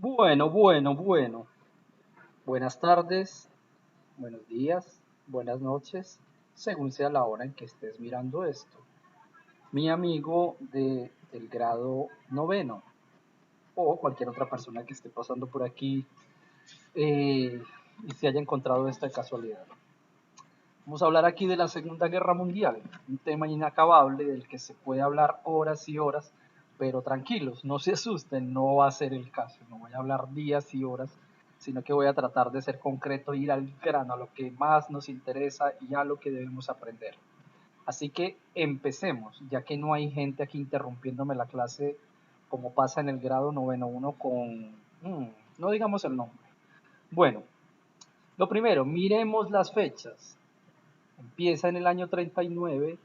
Bueno. Buenas tardes, buenos días, buenas noches, según sea la hora en que estés mirando esto. Mi amigo del grado noveno o cualquier otra persona que esté pasando por aquí y se haya encontrado esta casualidad. Vamos a hablar aquí de la Segunda Guerra Mundial, un tema inacabable del que se puede hablar horas y horas, pero tranquilos, no se asusten, no va a ser el caso, no voy a hablar días y horas, sino que voy a tratar de ser concreto, ir al grano, a lo que más nos interesa y a lo que debemos aprender. Así que empecemos, ya que no hay gente aquí interrumpiéndome la clase como pasa en el grado noveno uno con... no digamos el nombre. Bueno, lo primero, miremos las fechas. Empieza en el año 39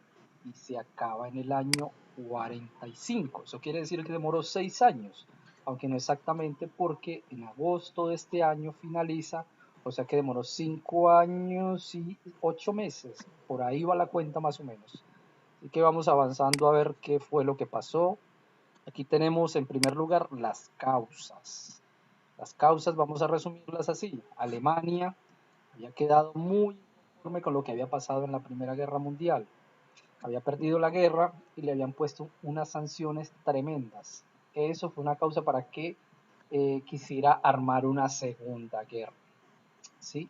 y se acaba en el año 45. Eso quiere decir que demoró 6 años, aunque no exactamente porque en agosto de este año finaliza, o sea que demoró 5 años y 8 meses. Por ahí va la cuenta más o menos. Así que vamos avanzando a ver qué fue lo que pasó. Aquí tenemos en primer lugar las causas. Las causas vamos a resumirlas así. Alemania había quedado muy conforme con lo que había pasado en la Primera Guerra Mundial. Había perdido la guerra y le habían puesto unas sanciones tremendas. Eso fue una causa para que quisiera armar una segunda guerra. ¿Sí?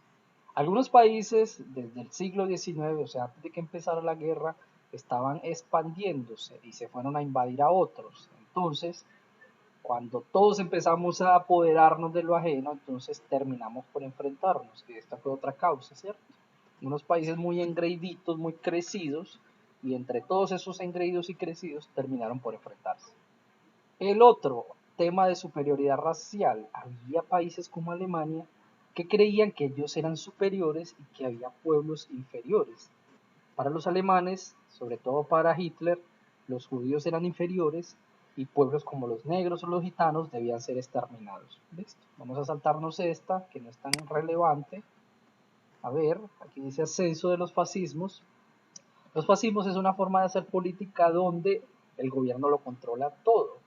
Algunos países desde el siglo XIX, o sea, antes de que empezara la guerra, estaban expandiéndose y se fueron a invadir a otros. Entonces, cuando todos empezamos a apoderarnos de lo ajeno, entonces terminamos por enfrentarnos, que esta fue otra causa, ¿cierto? Unos países muy engreíditos, muy crecidos, y entre todos esos engreídos y crecidos terminaron por enfrentarse. El otro tema de superioridad racial, había países como Alemania que creían que ellos eran superiores y que había pueblos inferiores. Para los alemanes, sobre todo para Hitler, los judíos eran inferiores y pueblos como los negros o los gitanos debían ser exterminados. ¿Listo? Vamos a saltarnos esta, que no es tan relevante. A ver, aquí dice ascenso de los fascismos. Los fascismos es una forma de hacer política donde el gobierno lo controla todo.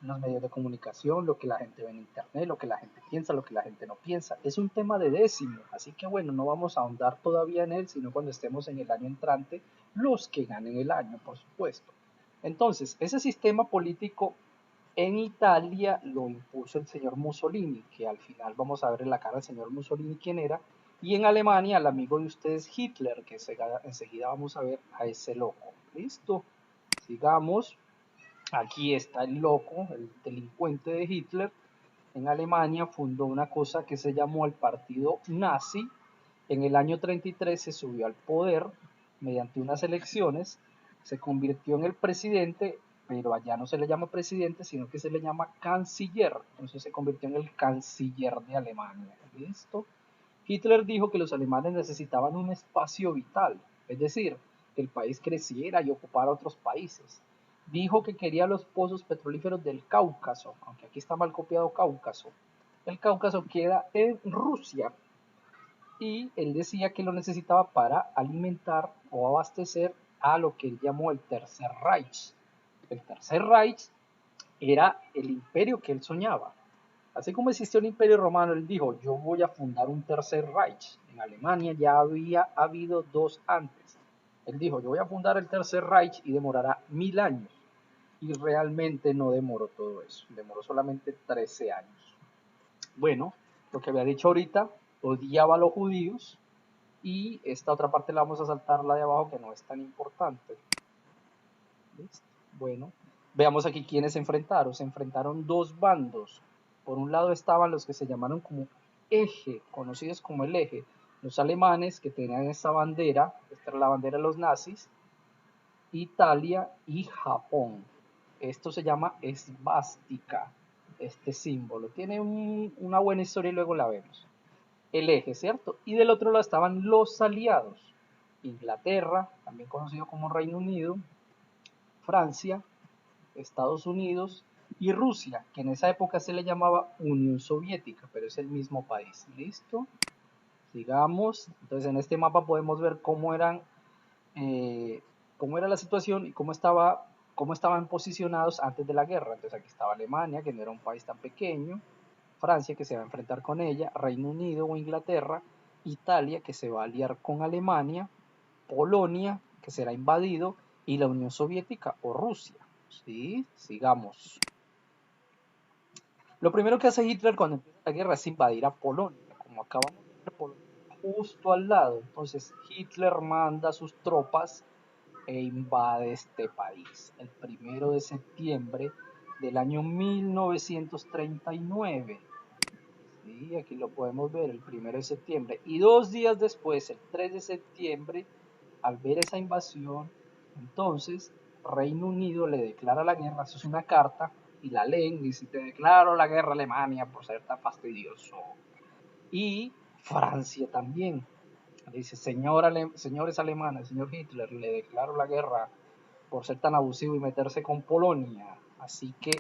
Los medios de comunicación, lo que la gente ve en internet, lo que la gente piensa, lo que la gente no piensa. Es un tema de décimo, así que bueno, no vamos a ahondar todavía en él, sino cuando estemos en el año entrante, los que ganen el año, por supuesto. Entonces, ese sistema político en Italia lo impuso el señor Mussolini, que al final vamos a ver en la cara al señor Mussolini quién era, y en Alemania el amigo de ustedes Hitler, que enseguida vamos a ver a ese loco. Listo, sigamos. Aquí está el loco, el delincuente de Hitler. En Alemania fundó una cosa que se llamó el Partido Nazi. En el año 33 se subió al poder mediante unas elecciones, se convirtió en el presidente, pero allá no se le llama presidente, sino que se le llama canciller. Entonces se convirtió en el canciller de Alemania. ¿Listo? Hitler dijo que los alemanes necesitaban un espacio vital, es decir, que el país creciera y ocupara otros países. Dijo que quería los pozos petrolíferos del Cáucaso, aunque aquí está mal copiado Cáucaso. El Cáucaso queda en Rusia y él decía que lo necesitaba para alimentar o abastecer a lo que él llamó el Tercer Reich. El Tercer Reich era el imperio que él soñaba. Así como existió el Imperio Romano, él dijo, yo voy a fundar un tercer Reich. En Alemania ya había habido dos antes. Él dijo, yo voy a fundar el tercer Reich y demorará 1000 años. Y realmente no demoró todo eso, demoró solamente 13 años. Bueno, lo que había dicho ahorita, odiaba a los judíos y esta otra parte la vamos a saltar, la de abajo, que no es tan importante. ¿Listo? Bueno, veamos aquí quiénes se enfrentaron. Se enfrentaron dos bandos. Por un lado estaban los que se llamaron como eje, conocidos como el eje, los alemanes que tenían esta bandera, esta era la bandera de los nazis, Italia y Japón. Esto se llama esvástica, este símbolo. Tiene una buena historia y luego la vemos. El eje, ¿cierto? Y del otro lado estaban los aliados. Inglaterra, también conocido como Reino Unido, Francia, Estados Unidos y Rusia, que en esa época se le llamaba Unión Soviética, pero es el mismo país. ¿Listo? Sigamos. Entonces en este mapa podemos ver eh, cómo era la situación y cómo estaban posicionados antes de la guerra. Entonces aquí estaba Alemania, que no era un país tan pequeño. Francia, que se va a enfrentar con ella, Reino Unido o Inglaterra, Italia, que se va a aliar con Alemania, Polonia, que será invadido, y la Unión Soviética o Rusia. ¿Sí? Sigamos. Lo primero que hace Hitler cuando empieza la guerra es invadir a Polonia. Como acabamos de ver, Polonia justo al lado. Entonces Hitler manda sus tropas e invade este país el 1 de septiembre del año 1939. Sí, aquí lo podemos ver, el 1 de septiembre. Y 2 días después, el 3 de septiembre, al ver esa invasión, entonces Reino Unido le declara la guerra, eso es una carta, y la leen, y dice, te declaro la guerra a Alemania por ser tan fastidioso. Y Francia también. Dice, señores alemanes, señor Hitler, le declaro la guerra por ser tan abusivo y meterse con Polonia. Así que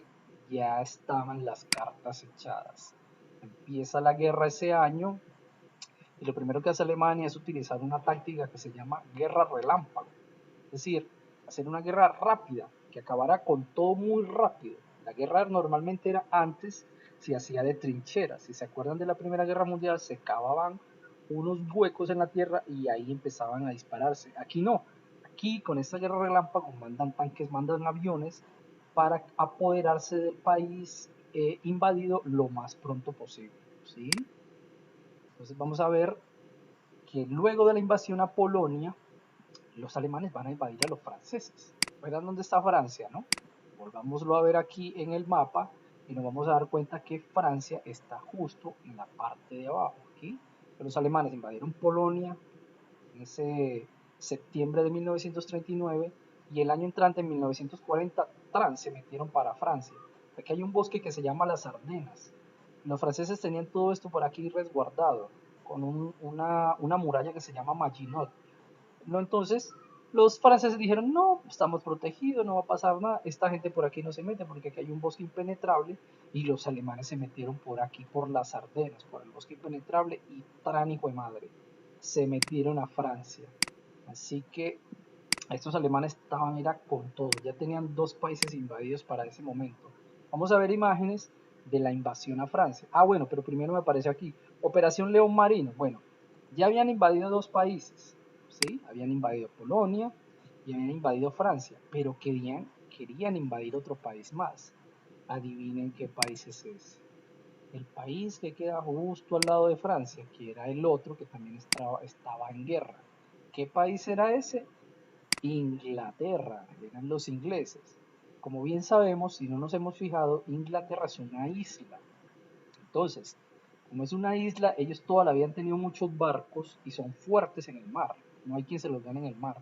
ya estaban las cartas echadas. Empieza la guerra ese año y lo primero que hace Alemania es utilizar una táctica que se llama guerra relámpago. Es decir, hacer una guerra rápida, que acabará con todo muy rápido. La guerra normalmente era antes, se hacía de trincheras. Si se acuerdan de la Primera Guerra Mundial, se cavaban unos huecos en la tierra y ahí empezaban a dispararse. Aquí no. Aquí con esta guerra relámpago mandan tanques, mandan aviones para apoderarse del país invadido lo más pronto posible. ¿Sí? Entonces vamos a ver que luego de la invasión a Polonia, los alemanes van a invadir a los franceses. ¿Verán dónde está Francia, no? Volvámoslo a ver aquí en el mapa y nos vamos a dar cuenta que Francia está justo en la parte de abajo. Aquí los alemanes invadieron Polonia en ese septiembre de 1939 y el año entrante, en 1940, se metieron para Francia. Aquí hay un bosque que se llama las Ardenas. Los franceses tenían todo esto por aquí resguardado con una muralla que se llama Maginot. No, entonces los franceses dijeron, no, estamos protegidos, no va a pasar nada, esta gente por aquí no se mete porque aquí hay un bosque impenetrable, y los alemanes se metieron por aquí, por las Ardenas, por el bosque impenetrable, y tran hijo de madre, se metieron a Francia. Así que estos alemanes estaban era con todo, ya tenían dos países invadidos para ese momento. Vamos a ver imágenes de la invasión a Francia. Ah, bueno, pero primero me aparece aquí, Operación León Marino. Bueno, ya habían invadido dos países, ¿sí? Habían invadido Polonia y habían invadido Francia, pero querían invadir otro país más. Adivinen qué país es ese. El país que queda justo al lado de Francia, que era el otro que también estaba en guerra. ¿Qué país era ese? Inglaterra, eran los ingleses. Como bien sabemos, si no nos hemos fijado, Inglaterra es una isla. Entonces, como es una isla, ellos toda la vida han tenido muchos barcos y son fuertes en el mar. No hay quien se los gane en el mar.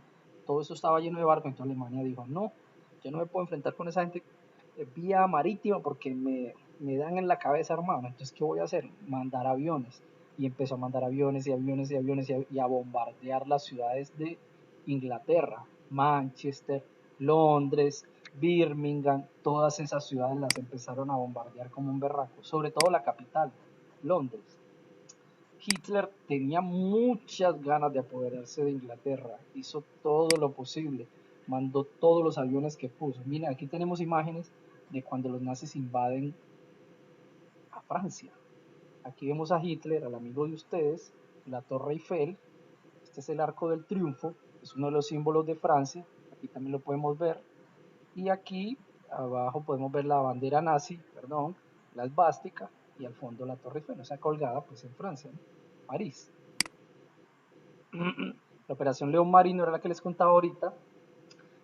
Todo eso estaba lleno de barcos, entonces Alemania dijo, no, yo no me puedo enfrentar con esa gente vía marítima porque me dan en la cabeza, hermano. Entonces, ¿qué voy a hacer? Mandar aviones. Y empezó a mandar aviones y aviones y aviones y a bombardear las ciudades de Inglaterra, Manchester, Londres, Birmingham, todas esas ciudades las empezaron a bombardear como un berraco, sobre todo la capital, Londres. Hitler tenía muchas ganas de apoderarse de Inglaterra, hizo todo lo posible, mandó todos los aviones que puso. Miren, aquí tenemos imágenes de cuando los nazis invaden a Francia. Aquí vemos a Hitler, al amigo de ustedes, la Torre Eiffel. Este es el Arco del Triunfo, es uno de los símbolos de Francia, aquí también lo podemos ver. Y aquí abajo podemos ver la bandera nazi, perdón, la esvástica, y al fondo la Torre Eiffel, o sea, colgada pues en Francia, ¿no? París. La operación León Marino era la que les contaba ahorita,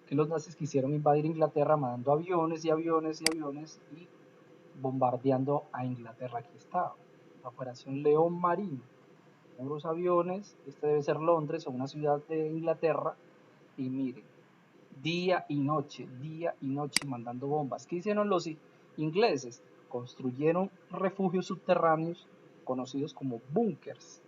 que los nazis quisieron invadir Inglaterra mandando aviones y aviones y aviones y bombardeando a Inglaterra. Aquí está, la operación León Marino. Unos aviones, este debe ser Londres o una ciudad de Inglaterra, y miren, día y noche mandando bombas. ¿Qué hicieron los ingleses? Construyeron refugios subterráneos conocidos como búnkers.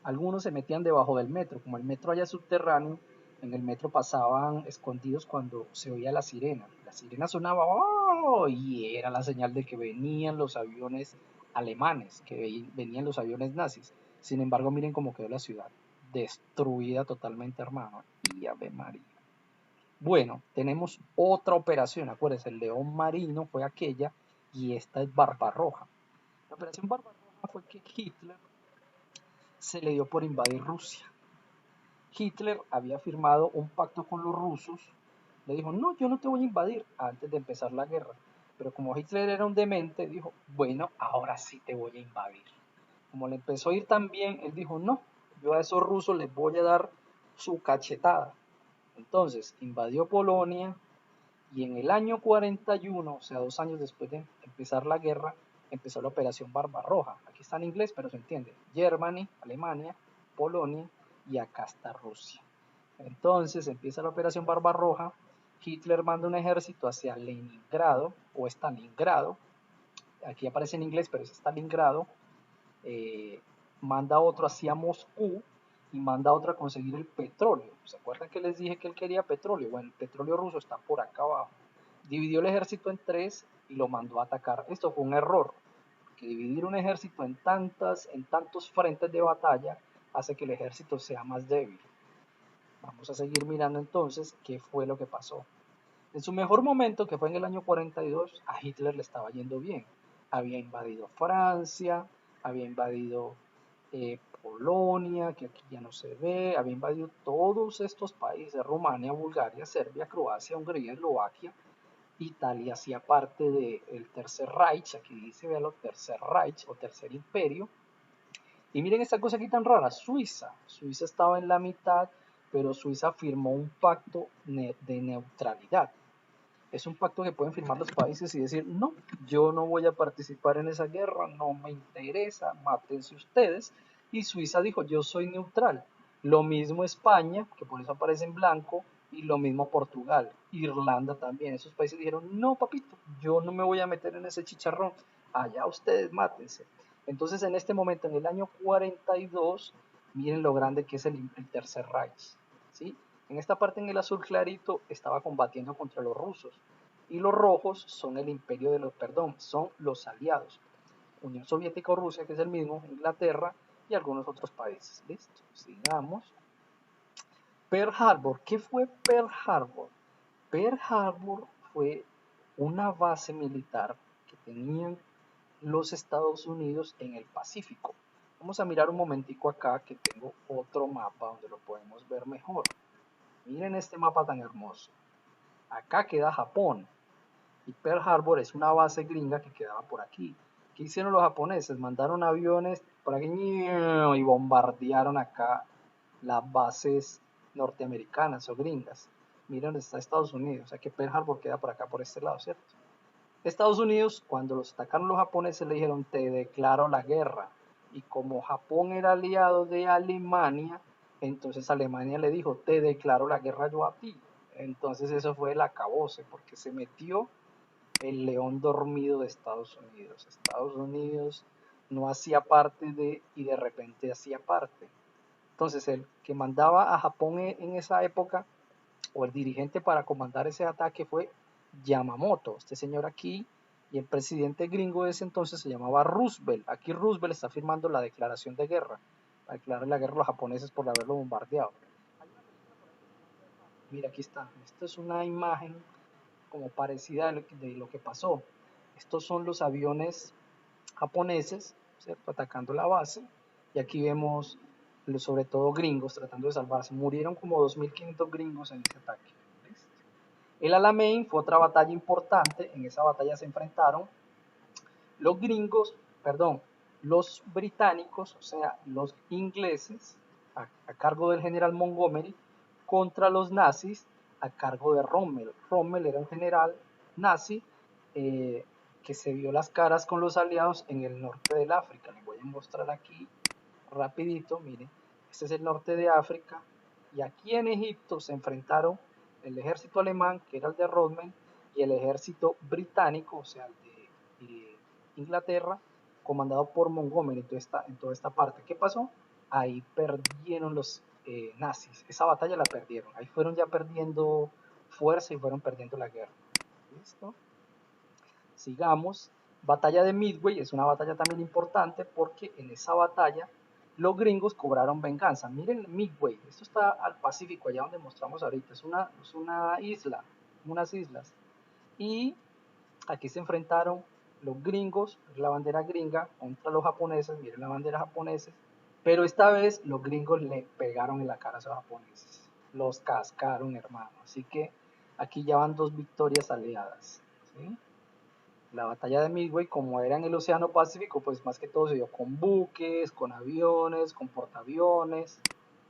Algunos se metían debajo del metro, como el metro allá subterráneo, en el metro pasaban escondidos cuando se oía la sirena. La sirena sonaba ¡oh! Y era la señal de que venían los aviones alemanes, que venían los aviones nazis. Sin embargo, miren cómo quedó la ciudad, destruida totalmente, hermano. Y Ave María. Bueno, tenemos otra operación, acuérdense, el León Marino fue aquella y esta es Barbarroja. La Operación Barbarroja fue que Hitler se le dio por invadir Rusia. Hitler había firmado un pacto con los rusos, le dijo, no, yo no te voy a invadir antes de empezar la guerra. Pero como Hitler era un demente, dijo, bueno, ahora sí te voy a invadir. Como le empezó a ir tan bien, él dijo, no, yo a esos rusos les voy a dar su cachetada. Entonces invadió Polonia y en el año 41, o sea, 2 años después de empezar la guerra, empezó la Operación Barbarroja. Aquí está en inglés, pero se entiende. Germany, Alemania, Polonia y acá está Rusia. Entonces empieza la Operación Barbarroja. Hitler manda un ejército hacia Leningrado o Stalingrado. Aquí aparece en inglés, pero es Stalingrado. eh, Manda otro hacia Moscú y manda otro a conseguir el petróleo. ¿Se acuerdan que les dije que él quería petróleo? Bueno, el petróleo ruso está por acá abajo. Dividió el ejército en tres y lo mandó a atacar. Esto fue un error, porque dividir un ejército en tantos frentes de batalla hace que el ejército sea más débil. Vamos a seguir mirando entonces qué fue lo que pasó. En su mejor momento, que fue en el año 42, a Hitler le estaba yendo bien. Había invadido Francia, había invadido Polonia, que aquí ya no se ve, había invadido todos estos países, Rumania, Bulgaria, Serbia, Croacia, Hungría, Eslovaquia. Italia hacía parte del Tercer Reich, aquí dice, véalo, Tercer Reich o Tercer Imperio. Y miren esta cosa aquí tan rara, Suiza. Suiza estaba en la mitad, pero Suiza firmó un pacto de neutralidad. Es un pacto que pueden firmar los países y decir, no, yo no voy a participar en esa guerra, no me interesa, mátense ustedes. Y Suiza dijo, yo soy neutral. Lo mismo España, que por eso aparece en blanco, y lo mismo Portugal, Irlanda también. Esos países dijeron, no, papito, yo no me voy a meter en ese chicharrón, allá ustedes mátense. Entonces en este momento, en el año 42, miren lo grande que es el Tercer Reich, ¿sí? En esta parte en el azul clarito estaba combatiendo contra los rusos y los rojos son el imperio de los, perdón, son los aliados. Unión Soviética o Rusia, que es el mismo, Inglaterra y algunos otros países. Listo, sigamos. Pearl Harbor, ¿qué fue Pearl Harbor? Pearl Harbor fue una base militar que tenían los Estados Unidos en el Pacífico. Vamos a mirar un momentico acá que tengo otro mapa donde lo podemos ver mejor. Miren este mapa tan hermoso. Acá queda Japón y Pearl Harbor es una base gringa que quedaba por aquí. ¿Qué hicieron los japoneses? Mandaron aviones por aquí y bombardearon acá las bases norteamericanas o gringas. Miren dónde está Estados Unidos, o sea que Pearl Harbor queda por acá, por este lado, ¿cierto? Estados Unidos, cuando los atacaron los japoneses, le dijeron, te declaro la guerra. Y como Japón era aliado de Alemania, entonces Alemania le dijo, te declaro la guerra yo a ti. Entonces eso fue el acabose, porque se metió el león dormido de Estados Unidos. Estados Unidos no hacía parte de, y de repente hacía parte. Entonces el que mandaba a Japón en esa época, o el dirigente para comandar ese ataque fue Yamamoto, este señor aquí, y el presidente gringo de ese entonces se llamaba Roosevelt. Aquí Roosevelt está firmando la declaración de guerra, para declarar la guerra a los japoneses por haberlo bombardeado. Mira, aquí está. Esto es una imagen como parecida de lo que pasó. Estos son los aviones japoneses, ¿cierto? Atacando la base. Y aquí vemos sobre todo gringos tratando de salvarse. Murieron como 2.500 gringos en ese ataque. ¿Ves? El Alamein fue otra batalla importante. En esa batalla se enfrentaron los gringos, perdón, los británicos, o sea, los ingleses, a cargo del general Montgomery, contra los nazis a cargo de Rommel. Rommel era un general nazi que se vio las caras con los aliados en el norte del África. Les voy a mostrar aquí rapidito, miren, este es el norte de África y aquí en Egipto se enfrentaron el ejército alemán, que era el de Rommel, y el ejército británico, o sea, el de Inglaterra, comandado por Montgomery en toda esta parte. ¿Qué pasó? Ahí perdieron los nazis, esa batalla la perdieron, ahí fueron ya perdiendo fuerza y fueron perdiendo la guerra. ¿Listo? Sigamos. Batalla de Midway es una batalla también importante porque en esa batalla los gringos cobraron venganza. Miren Midway, esto está al Pacífico, allá donde mostramos ahorita, es una isla, unas islas. Y aquí se enfrentaron los gringos, la bandera gringa contra los japoneses, miren la bandera japonesa, pero esta vez los gringos le pegaron en la cara a esos japoneses, los cascaron, hermano. Así que aquí ya van dos victorias aliadas, ¿sí? La batalla de Midway, como era en el Océano Pacífico, pues más que todo se dio con buques, con aviones, con portaaviones,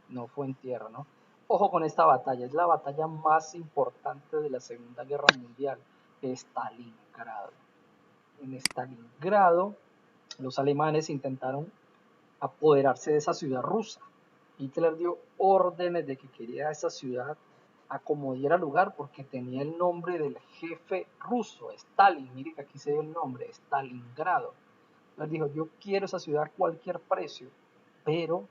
no fue en tierra, ¿no? Ojo con esta batalla, es la batalla más importante de la Segunda Guerra Mundial, Stalingrado. En Stalingrado, los alemanes intentaron apoderarse de esa ciudad rusa. Hitler dio órdenes de que quería esa ciudad a como diera lugar porque tenía el nombre del jefe ruso, Stalin. Mire que aquí se dio el nombre, Stalingrado. Entonces dijo, yo quiero esa ciudad a cualquier precio, pero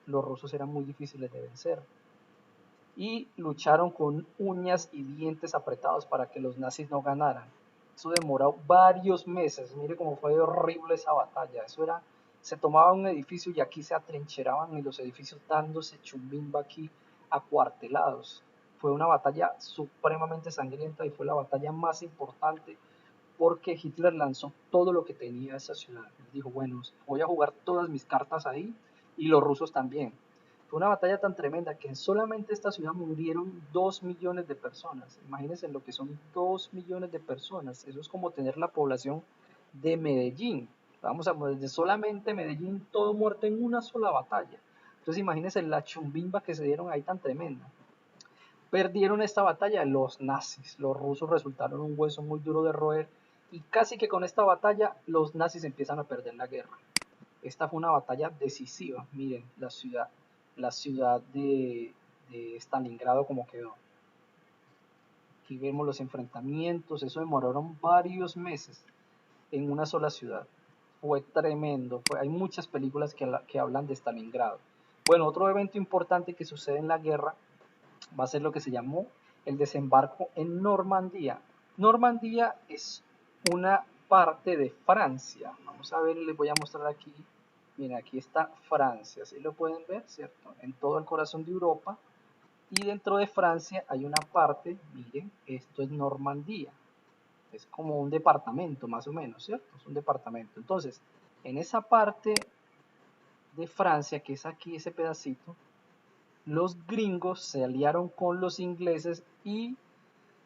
los rusos eran muy difíciles de vencer y lucharon con uñas y dientes apretados para que los nazis no ganaran. Eso demoró varios meses. Mire cómo fue horrible esa batalla. Eso era, se tomaba un edificio y aquí se atrincheraban en los edificios dándose chumbimba aquí acuartelados. Fue una batalla supremamente sangrienta y fue la batalla más importante porque Hitler lanzó todo lo que tenía esa ciudad. Dijo, bueno, voy a jugar todas mis cartas ahí y los rusos también. Fue una batalla tan tremenda que en solamente esta ciudad murieron 2 millones de personas. Imagínense lo que son 2 millones de personas. Eso es como tener la población de Medellín. Vamos a desde solamente Medellín, todo muerto en una sola batalla. Entonces imagínense la chumbimba que se dieron ahí tan tremenda. Perdieron esta batalla los nazis. Los rusos resultaron un hueso muy duro de roer y casi que con esta batalla los nazis empiezan a perder la guerra. Esta fue una batalla decisiva. Miren la ciudad de Stalingrado como quedó. Aquí vemos los enfrentamientos. Eso demoraron varios meses en una sola ciudad. Fue tremendo. Hay muchas películas que hablan de Stalingrado. Bueno, otro evento importante que sucede en la guerra va a ser lo que se llamó el desembarco en Normandía. Normandía es una parte de Francia. Vamos a ver, les voy a mostrar aquí. Miren, aquí está Francia, ¿sí lo pueden ver? ¿Cierto? En todo el corazón de Europa. Y dentro de Francia hay una parte, miren, esto es Normandía. Es como un departamento, más o menos, ¿cierto? Es un departamento. Entonces, en esa parte de Francia, que es aquí ese pedacito, los gringos se aliaron con los ingleses y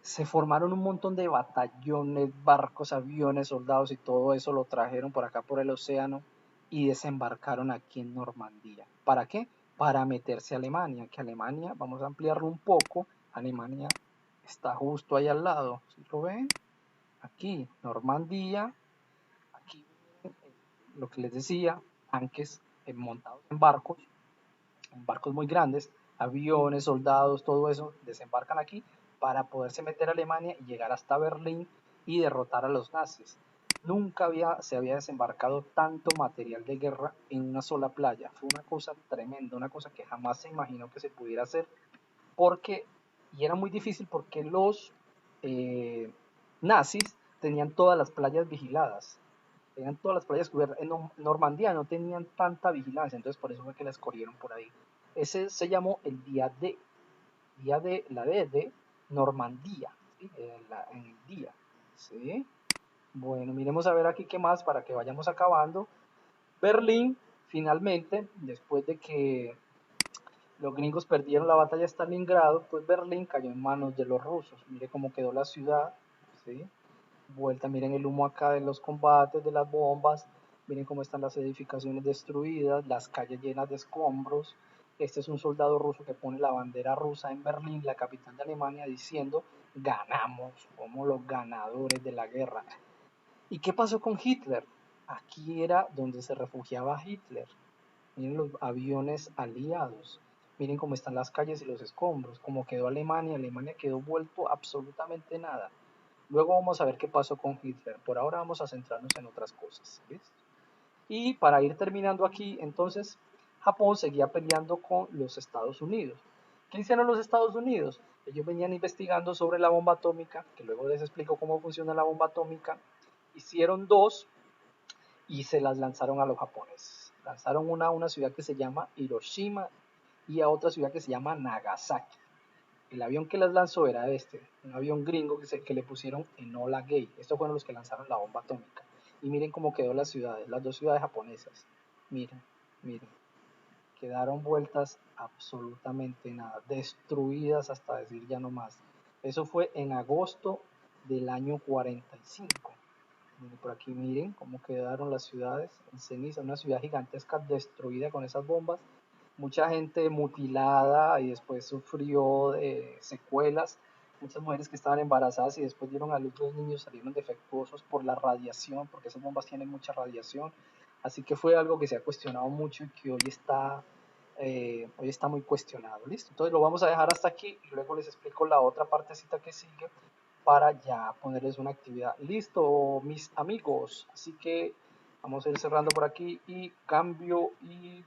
se formaron un montón de batallones, barcos, aviones, soldados y todo eso lo trajeron por acá por el océano y desembarcaron aquí en Normandía. ¿Para qué? Para meterse a Alemania, que Alemania, vamos a ampliarlo un poco, Alemania está justo ahí al lado, ¿sí lo ven? Aquí, Normandía, aquí lo que les decía, tanques montados en barcos muy grandes, aviones, soldados, todo eso, desembarcan aquí para poderse meter a Alemania y llegar hasta Berlín y derrotar a los nazis. Nunca se había desembarcado tanto material de guerra en una sola playa. Fue una cosa tremenda, una cosa que jamás se imaginó que se pudiera hacer, porque, y era muy difícil porque los eh, nazis tenían todas las playas vigiladas, tenían todas las playas cubiertas. En Normandía no tenían tanta vigilancia, entonces por eso fue que la escogieron por ahí. Ese se llamó el día de la D de Normandía, ¿sí? En el día. ¿Sí? Bueno, miremos a ver aquí qué más para que vayamos acabando. Berlín, finalmente, después de que los gringos perdieron la batalla de Stalingrado, pues Berlín cayó en manos de los rusos. Mire cómo quedó la ciudad, ¿sí? Vuelta, miren el humo acá de los combates, de las bombas, miren cómo están las edificaciones destruidas, las calles llenas de escombros. Este es un soldado ruso que pone la bandera rusa en Berlín, la capital de Alemania, diciendo, ganamos, somos los ganadores de la guerra. ¿Y qué pasó con Hitler? Aquí era donde se refugiaba Hitler. Miren los aviones aliados. Miren cómo están las calles y los escombros. Cómo quedó Alemania. Alemania quedó vuelto absolutamente nada. Luego vamos a ver qué pasó con Hitler. Por ahora vamos a centrarnos en otras cosas. ¿Listo? Y para ir terminando aquí, entonces, Japón seguía peleando con los Estados Unidos. ¿Qué hicieron los Estados Unidos? Ellos venían investigando sobre la bomba atómica, que luego les explico cómo funciona la bomba atómica. Hicieron dos y se las lanzaron a los japoneses. Lanzaron una a una ciudad que se llama Hiroshima y a otra ciudad que se llama Nagasaki. El avión que las lanzó era un avión gringo que le pusieron Enola Gay. Estos fueron los que lanzaron la bomba atómica. Y miren cómo quedó las ciudades, las dos ciudades japonesas. Miren, miren, quedaron vueltas absolutamente nada, destruidas hasta decir ya no más. Eso fue en agosto del año 45. Por aquí miren cómo quedaron las ciudades en ceniza, una ciudad gigantesca destruida con esas bombas, mucha gente mutilada y después sufrió secuelas, muchas mujeres que estaban embarazadas y después dieron a luz, los niños salieron defectuosos por la radiación, porque esas bombas tienen mucha radiación, así que fue algo que se ha cuestionado mucho y que hoy está muy cuestionado. Listo, entonces lo vamos a dejar hasta aquí y luego les explico la otra partecita que sigue para ya ponerles una actividad. Listo, mis amigos. Así que vamos a ir cerrando por aquí y cambio y